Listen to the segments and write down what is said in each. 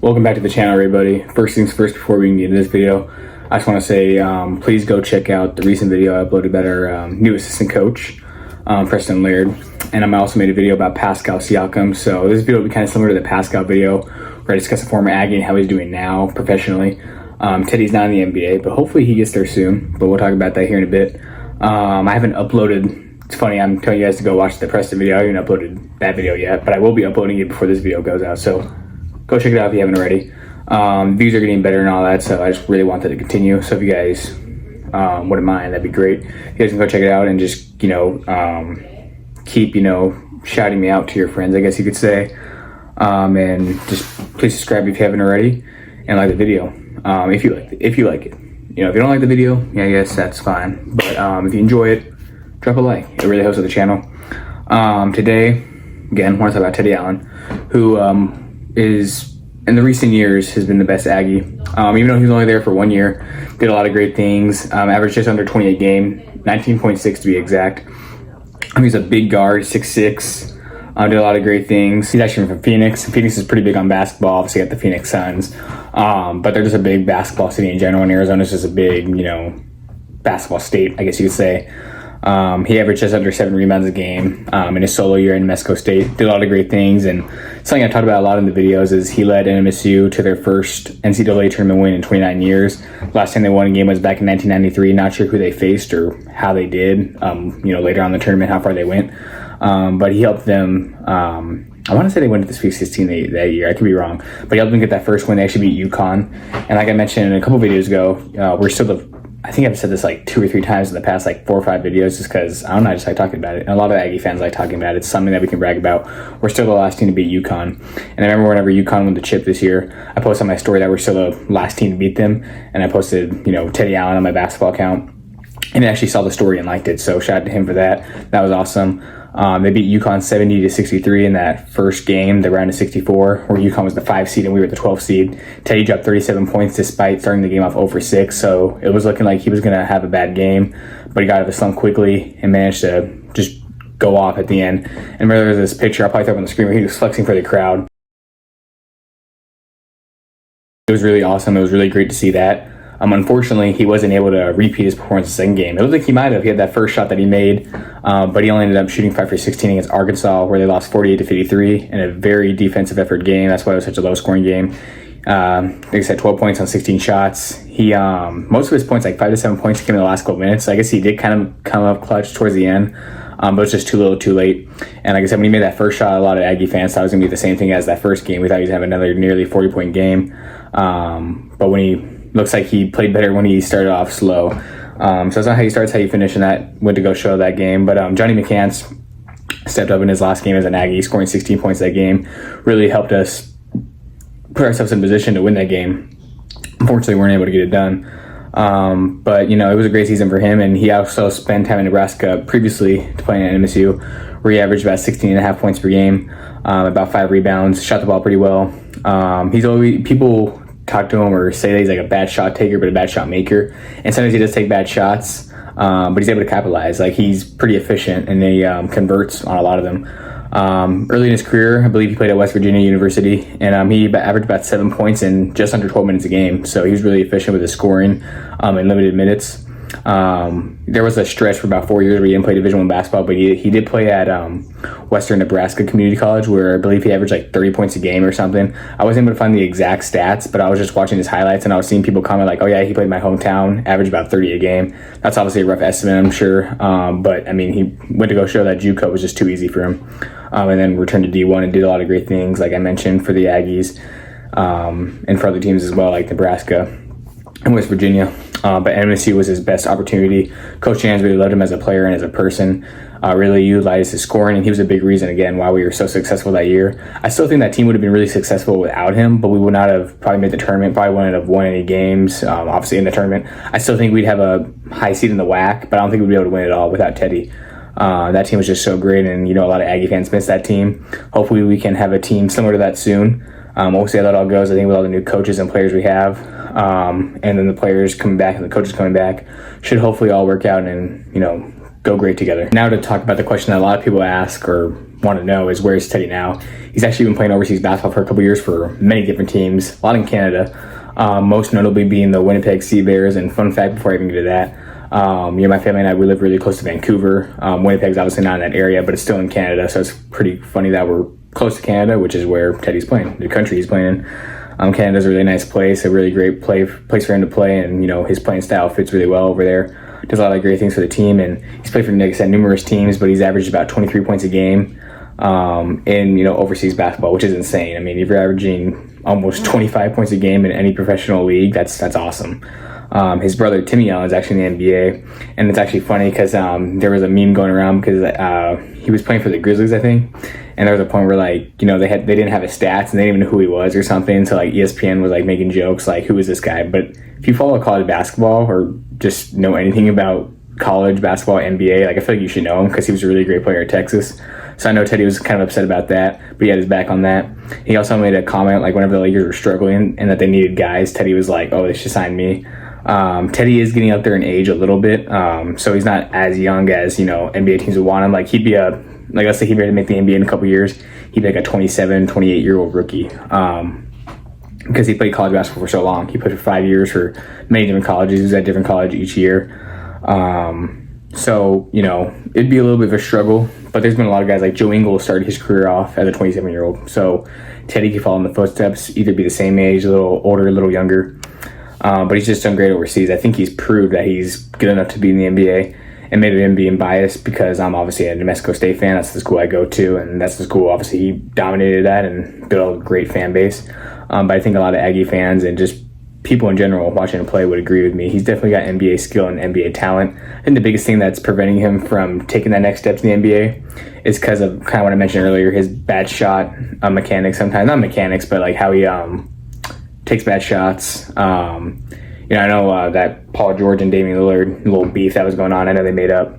Welcome back to the channel, everybody. First things first, before we can get into this video, I just want to say please go check out the recent video I uploaded about our new assistant coach, Preston Laird. And I also made a video about Pascal Siakam. So this video will be kind of similar to the Pascal video where I discuss the former Aggie and how he's doing now professionally. Teddy's not in the NBA, but hopefully he gets there soon. But we'll talk about that here in a bit. I haven't uploaded. It's funny, I'm telling you guys to go watch the Preston video. I haven't uploaded that video yet, but I will be uploading it before this video goes out. So go check it out if you haven't already. Views are getting better and all that, so I just really want that to continue. So if you guys wouldn't mind, that'd be great. You guys can go check it out and just, keep, shouting me out to your friends, I guess you could say. And just please subscribe if you haven't already, and like the video if you like it. If you don't like the video, yeah, I guess that's fine. But if you enjoy it, drop a like. It really helps with the channel. Today, again, I want to talk about Teddy Allen, who is in the recent years has been the best Aggie. Even though he was only there for 1 year, did a lot of great things. Averaged just under 20 a game, 19.6 to be exact. He's a big guard, 6'6". Did a lot of great things. He's actually from Phoenix. Phoenix is pretty big on basketball. Obviously, got the Phoenix Suns, but they're just a big basketball city in general. And Arizona's just a big, basketball state, I guess you could say. He averaged just under 7 rebounds a game in his solo year in Mexico State. Did a lot of great things, and something I talked about a lot in the videos is he led NMSU to their first NCAA tournament win in 29 years. Last time they won a game was back in 1993. Not sure who they faced or how they did, later on in the tournament, how far they went. But he helped them, I want to say they went to the Sweet 16 that year. I could be wrong. But he helped them get that first win. They actually beat UConn. And like I mentioned a couple videos ago, we're still I think I've said this like 2 or 3 times in the past 4 or 5 videos, just because I just like talking about it. And a lot of Aggie fans like talking about it. It's something that we can brag about. We're still the last team to beat UConn. And I remember whenever UConn won the chip this year, I posted on my story that we're still the last team to beat them. And I posted, Teddy Allen on my basketball account. And he actually saw the story and liked it. So shout out to him for that. That was awesome. They beat UConn 70-63 in that first game, the round of 64, where UConn was the 5 seed and we were the 12 seed. Teddy dropped 37 points despite starting the game off 0 for 6, so it was looking like he was going to have a bad game, but he got out of the slump quickly and managed to just go off at the end. And remember, there's this picture, I'll probably throw up on the screen, where he was flexing for the crowd. It was really awesome. It was really great to see that. Unfortunately, he wasn't able to repeat his performance in the second game. It looked like he might have. He had that first shot that he made, but he only ended up shooting 5 for 16 against Arkansas, where they lost 48-53 in a very defensive effort game. That's why it was such a low-scoring game. Like I said, 12 points on 16 shots. He most of his points, 5 to 7 points, came in the last couple minutes. So I guess he did kind of come up clutch towards the end, but it was just too little, too late. And like I said, when he made that first shot, a lot of Aggie fans thought it was going to be the same thing as that first game. We thought he was going to have another nearly 40-point game, but when he looks like he played better when he started off slow. So it's not how you start, it's how you finish, and that went to go show that game. But Johnny McCants stepped up in his last game as an Aggie, scoring 16 points that game. Really helped us put ourselves in position to win that game. Unfortunately, we weren't able to get it done. But, it was a great season for him, and he also spent time in Nebraska previously to play at NMSU, where he averaged about 16.5 points per game, about 5 rebounds, shot the ball pretty well. He's always, people talk to him or say that he's a bad shot taker but a bad shot maker, and sometimes he does take bad shots, but he's able to capitalize. He's pretty efficient, and he converts on a lot of them. Early in his career, I believe he played at West Virginia University, and he averaged about 7 points in just under 12 minutes a game, so he was really efficient with his scoring in limited minutes. There was a stretch for about 4 years where he didn't play Division I basketball, but he did play at Western Nebraska Community College, where I believe he averaged 30 points a game or something. I wasn't able to find the exact stats, but I was just watching his highlights, and I was seeing people comment oh yeah, he played in my hometown, averaged about 30 a game. That's obviously a rough estimate, I'm sure, but he went to go show that JUCO was just too easy for him, and then returned to D1 and did a lot of great things, like I mentioned, for the Aggies, and for other teams as well, like Nebraska and West Virginia. But NMSU was his best opportunity. Coach Jans really loved him as a player and as a person, really utilized his scoring, and he was a big reason, again, why we were so successful that year. I still think that team would have been really successful without him, but we would not have probably made the tournament, probably wouldn't have won any games, obviously, in the tournament. I still think we'd have a high seed in the WAC, but I don't think we'd be able to win it all without Teddy. That team was just so great, and, a lot of Aggie fans miss that team. Hopefully we can have a team similar to that soon. We'll see how that all goes. I think with all the new coaches and players we have, and then the players coming back and the coaches coming back, should hopefully all work out and, go great together. Now to talk about the question that a lot of people ask, or want to know is, where's Teddy now? He's actually been playing overseas basketball for a couple years for many different teams, a lot in Canada, most notably being the Winnipeg Sea Bears. And fun fact before I even get to that, my family and I, we live really close to Vancouver. Winnipeg's obviously not in that area, but it's still in Canada, so it's pretty funny that we're close to Canada, which is where Teddy's playing, the country he's playing in. Canada's a really nice place, a really great place for him to play, and his playing style fits really well over there. Does a lot of great things for the team, and he's played for, like I said, numerous teams, but he's averaged about 23 points a game in overseas basketball, which is insane. I mean, if you're averaging almost 25 points a game in any professional league, that's awesome. His brother Timmy Allen is actually in the NBA, and it's actually funny because there was a meme going around because he was playing for the Grizzlies, I think, and there was a point where they didn't have his stats and they didn't even know who he was or something, so ESPN was making jokes who is this guy? But if you follow college basketball or just know anything about college basketball, NBA, I feel like you should know him because he was a really great player at Texas. So I know Teddy was kind of upset about that, but he had his back on that. He also made a comment whenever the Lakers were struggling and that they needed guys, Teddy was like, oh, they should sign me. Teddy is getting up there in age a little bit, so he's not as young as NBA teams would want him. He'd be let's say he'd be able to make the NBA in a couple years. He'd be a 27, 28-year-old rookie, because he played college basketball for so long. He played for 5 years for many different colleges. He was at different college each year. So it'd be a little bit of a struggle, but there's been a lot of guys Joe Ingles started his career off as a 27-year-old. So Teddy could follow in the footsteps, either be the same age, a little older, a little younger. But he's just done great overseas. I think he's proved that he's good enough to be in the NBA. And maybe I'm being biased because I'm obviously a New Mexico State fan. That's the school I go to, and that's the school obviously he dominated at and built a great fan base. But I think a lot of Aggie fans and just people in general watching him play would agree with me. He's definitely got NBA skill and NBA talent. I think the biggest thing that's preventing him from taking that next step to the NBA is because of kind of what I mentioned earlier, his bad shot mechanics sometimes. Not mechanics, but how he takes bad shots. I know that Paul George and Damian Lillard little beef that was going on. I know they made up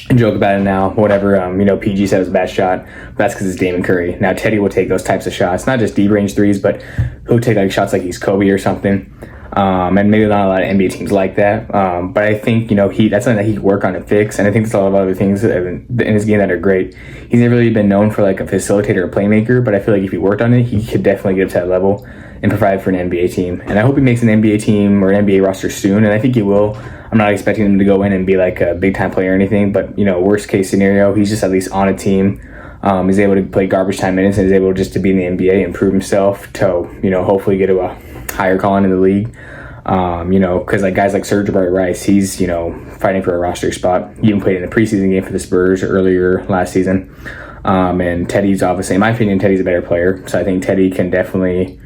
and joke about it now. Whatever, PG said it was a bad shot. But that's because it's Damon Curry. Now Teddy will take those types of shots, not just deep range threes, but he'll take shots like he's Kobe or something. And maybe not a lot of NBA teams like that. But I think that's something that he can work on and fix. And I think there's a lot of other things in his game that are great. He's never really been known for a facilitator or playmaker, but I feel like if he worked on it, he could definitely get up to that level and provide for an NBA team. And I hope he makes an NBA team or an NBA roster soon, and I think he will. I'm not expecting him to go in and be a big time player or anything, but worst case scenario, he's just at least on a team. He's able to play garbage time minutes and is able just to be in the NBA and prove himself to hopefully get to a higher calling in the league. Because guys like Serge Rice, he's fighting for a roster spot. He even played in a preseason game for the Spurs earlier last season. And Teddy's obviously, in my opinion, Teddy's a better player, so I think Teddy can definitely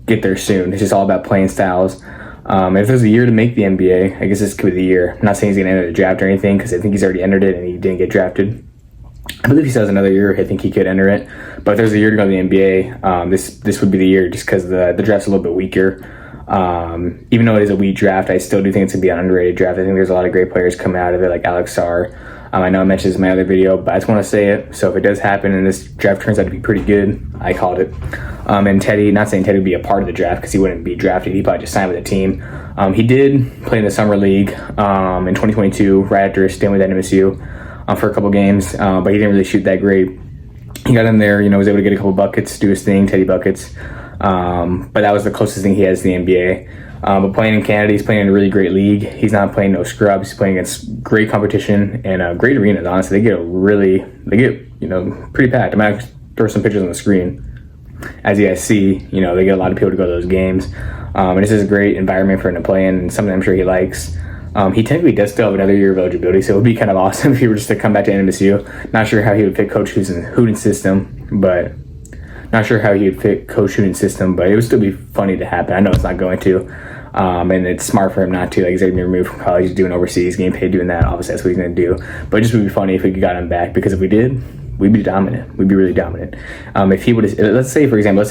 get there soon. It's just all about playing styles. If there's a year to make the NBA, I guess this could be the year. I'm not saying he's going to enter the draft or anything because I think he's already entered it and he didn't get drafted. I believe he still has another year. I think he could enter it. But if there's a year to go to the NBA, this would be the year just because the draft's a little bit weaker. Even though it is a weak draft, I still do think it's going to be an underrated draft. I think there's a lot of great players coming out of it, like Alex Sarr. I know I mentioned this in my other video, but I just want to say it. So if it does happen and this draft turns out to be pretty good, I called it. And Teddy, not saying Teddy would be a part of the draft because he wouldn't be drafted. He'd probably just sign with the team. He did play in the Summer League in 2022, right after his stint with NMSU for a couple games, but he didn't really shoot that great. He got in there, was able to get a couple buckets, do his thing, Teddy buckets. But that was the closest thing he has to the NBA. But playing in Canada, he's playing in a really great league. He's not playing no scrubs. He's playing against great competition and great arenas. Honestly, they get pretty packed. I might throw some pictures on the screen. As you guys see, they get a lot of people to go to those games. And this is a great environment for him to play in, and something I'm sure he likes. He technically does still have another year of eligibility, so it would be kind of awesome if he were just to come back to NMSU. Not sure how he would fit Coach Hooten's system, but it would still be funny to happen. I know it's not going to. And it's smart for him not to. He's already been removed from college. He's doing overseas, getting paid doing that. Obviously, that's what he's going to do. But it just would be funny if we got him back, because if we did, we'd be dominant. We'd be really dominant. If he would, let's say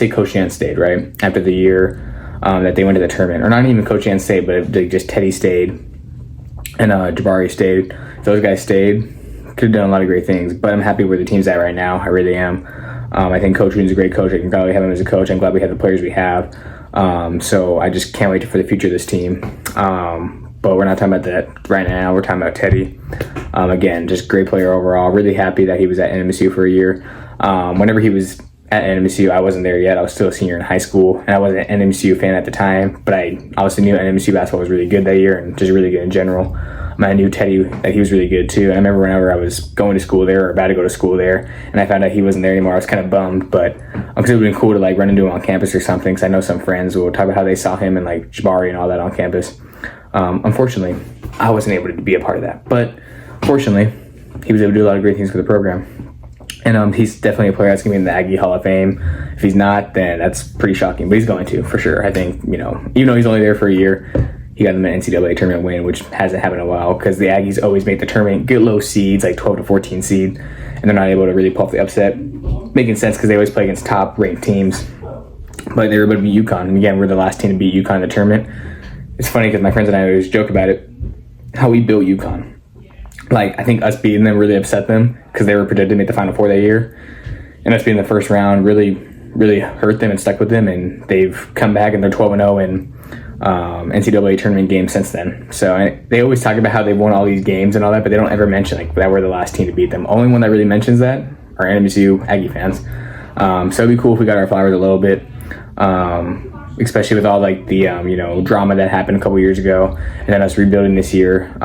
Coach Jan stayed, right? After the year that they went to the tournament. Or not even Coach Jan stayed, but just Teddy stayed and Jabari stayed. If those guys stayed, could have done a lot of great things. But I'm happy where the team's at right now. I really am. I think Coach Hooten's a great coach. I'm glad we have him as a coach. I'm glad we have the players we have. So I just can't wait for the future of this team. But we're not talking about that right now. We're talking about Teddy. Again, just great player overall. Really happy that he was at NMSU for a year. Whenever he was at NMSU, I wasn't there yet. I was still a senior in high school, and I wasn't an NMSU fan at the time, but I obviously knew NMSU basketball was really good that year and just really good in general. I knew Teddy, that he was really good too. And I remember whenever I was going to school there or about to go to school there and I found out he wasn't there anymore, I was kind of bummed, but because it would have been cool to like run into him on campus or something, because I know some friends will talk about how they saw him and like Jabari and all that on campus. Unfortunately, I wasn't able to be a part of that, but fortunately, he was able to do a lot of great things for the program. And he's definitely a player that's going to be in the Aggie Hall of Fame. If he's not, then that's pretty shocking, but he's going to, for sure. I think, you know, even though he's only there for a year, he got them an NCAA tournament win, which hasn't happened in a while because the Aggies always make the tournament, get low seeds, like 12 to 14 seed, and they're not able to really pull off the upset. Making sense because they always play against top-ranked teams, but they were able to beat UConn. And again, we're the last team to beat UConn in the tournament. It's funny because my friends and I always joke about it, how we built UConn. Like, I think us beating them really upset them because they were projected to make the Final Four that year, and us being in the first round really hurt them and stuck with them, and they've come back and they're 12-0 in NCAA tournament games since then. So they always talk about how they won all these games and all that, but they don't ever mention like that we're the last team to beat them. Only one that really mentions that are NMSU Aggie fans. So it'd be cool if we got our flowers a little bit, especially with all like the you know, drama that happened a couple years ago, and then us rebuilding this year.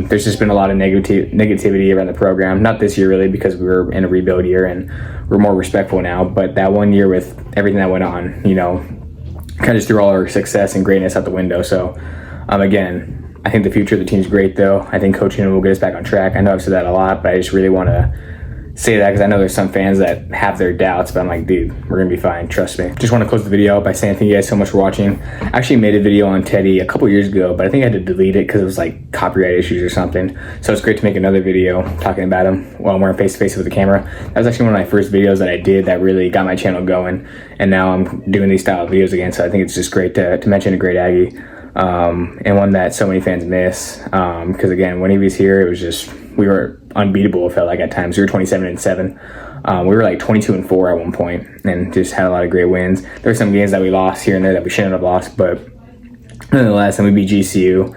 There's just been a lot of negativity around the program. Not this year really, because we were in a rebuild year and we're more respectful now. But that one year with everything that went on, you know, kind of just threw all our success and greatness out the window. So again, I think the future of the team's great though. I think coaching will get us back on track. I know I've said that a lot, but I just really want to say that because I know there's some fans that have their doubts, but I'm like, dude, we're gonna be fine, trust me. Just want to close the video by saying thank you guys so much for watching. I actually made a video on Teddy a couple years ago, but I think I had to delete it because it was like copyright issues or something. So it's great to make another video talking about him while we're face to face with the camera. That was actually one of my first videos that I did that really got my channel going, and now I'm doing these style of videos again. So I think it's just great to mention a great Aggie, and one that so many fans miss, because again, when he was here, it was just, we were unbeatable. It felt like at times we were 27-7. We were like 22-4 at one point, and just had a lot of great wins. There were some games that we lost here and there that we shouldn't have lost, but nonetheless, and we beat GCU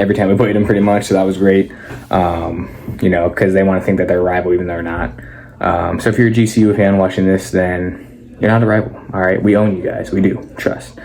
every time we played them pretty much. So that was great, you know, because they want to think that they're a rival even though they're not. So if you're a GCU fan watching this, then you're not a rival. All right, we own you guys. We do. Trust.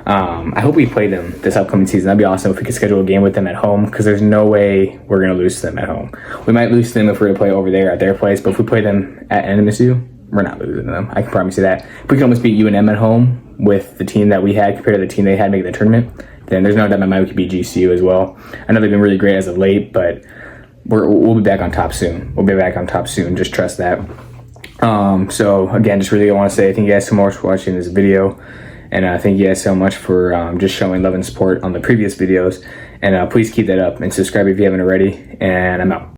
I hope we play them this upcoming season. That'd be awesome if we could schedule a game with them at home, because there's no way we're going to lose to them at home. We might lose to them if we're to play over there at their place, but if we play them at NMSU, we're not losing to them. I can promise you that. If we can almost beat UNM at home with the team that we had compared to the team they had making the tournament, then there's no doubt in my mind we could beat GCU as well. I know they've been really great as of late, but we'll be back on top soon. We'll be back on top soon. Just trust that. So again, just really want to say thank you guys so much for watching this video. And thank you guys so much for just showing love and support on the previous videos. And please keep that up and subscribe if you haven't already. And I'm out.